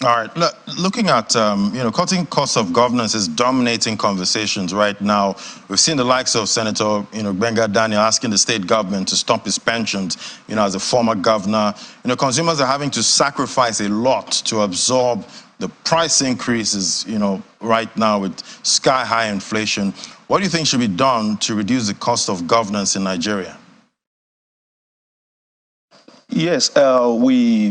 All right. Looking at, cutting costs of governance is dominating conversations right now. We've seen the likes of Senator, Benga Daniel asking the state government to stop his pensions, as a former governor. Consumers are having to sacrifice a lot to absorb the price increases, right now with sky-high inflation. What do you think should be done to reduce the cost of governance in Nigeria? Yes, we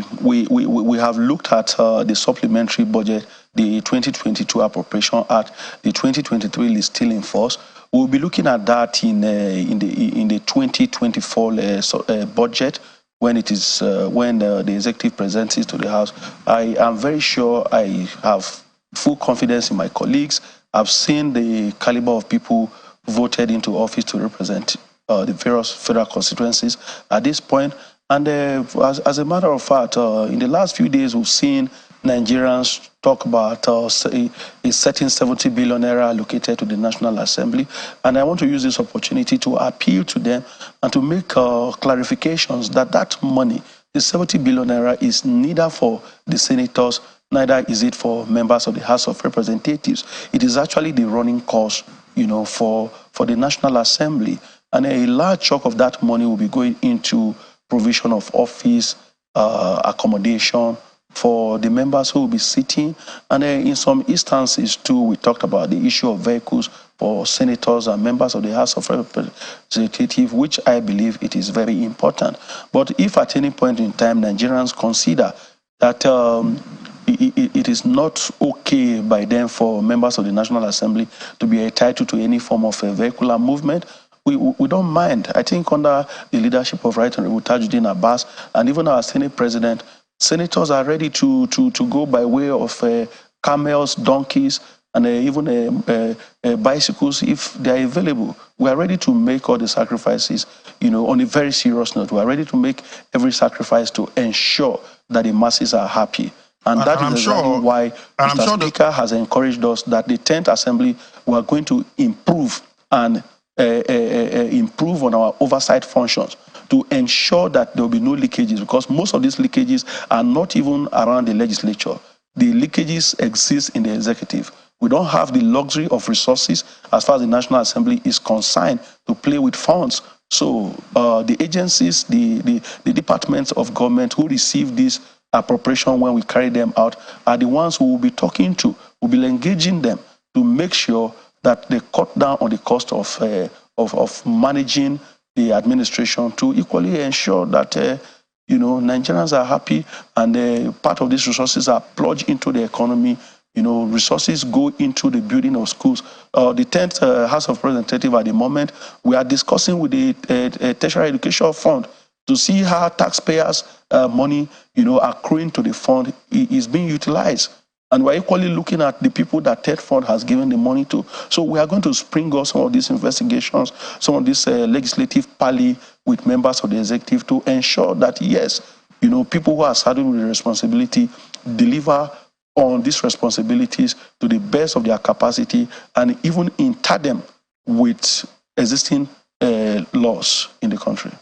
have looked at the supplementary budget, the 2022 Appropriation Act. The 2023 is still in force. We'll be looking at that in the 2024 budget when it is when the executive presents it to the House. I am very sure I have full confidence in my colleagues. I've seen the caliber of people voted into office to represent the various federal constituencies at this point. And as a matter of fact, in the last few days, we've seen Nigerians talk about a certain 70 billion naira allocated to the National Assembly. And I want to use this opportunity to appeal to them and to make clarifications that money, the 70 billion naira, is neither for the senators, neither is it for members of the House of Representatives. It is actually the running cost, for the National Assembly. And a large chunk of that money will be going into provision of office, accommodation for the members who will be sitting. And in some instances too, we talked about the issue of vehicles for senators and members of the House of Representatives, which I believe it is very important. But if at any point in time Nigerians consider that it is not okay by them for members of the National Assembly to be entitled to any form of vehicular movement, we don't mind. I think under the leadership of Right Honorable Tajuddin Abbas and even our Senate President, senators are ready to go by way of camels, donkeys, and even bicycles if they are available. We are ready to make all the sacrifices, on a very serious note. We are ready to make every sacrifice to ensure that the masses are happy. And that is exactly why Mr. Speaker has encouraged us that the 10th Assembly, we are going to improve and improve on our oversight functions to ensure that there will be no leakages, because most of these leakages are not even around the legislature. The leakages exist in the executive. We don't have the luxury of resources as far as the National Assembly is concerned to play with funds. So the agencies, the departments of government who receive this appropriation when we carry them out are the ones who will be talking to, will be engaging them to make sure that they cut down on the cost of managing the administration to equally ensure that Nigerians are happy and part of these resources are plunged into the economy. Resources go into the building of schools. The 10th House of Representatives at the moment, we are discussing with the Tertiary Education Fund to see how taxpayers' money, accruing to the fund is being utilized. And we're equally looking at the people that TED Fund has given the money to. So we are going to spring up some of these investigations, some of this legislative parley with members of the executive to ensure that, yes, people who are saddled with the responsibility deliver on these responsibilities to the best of their capacity and even in tandem with existing laws in the country.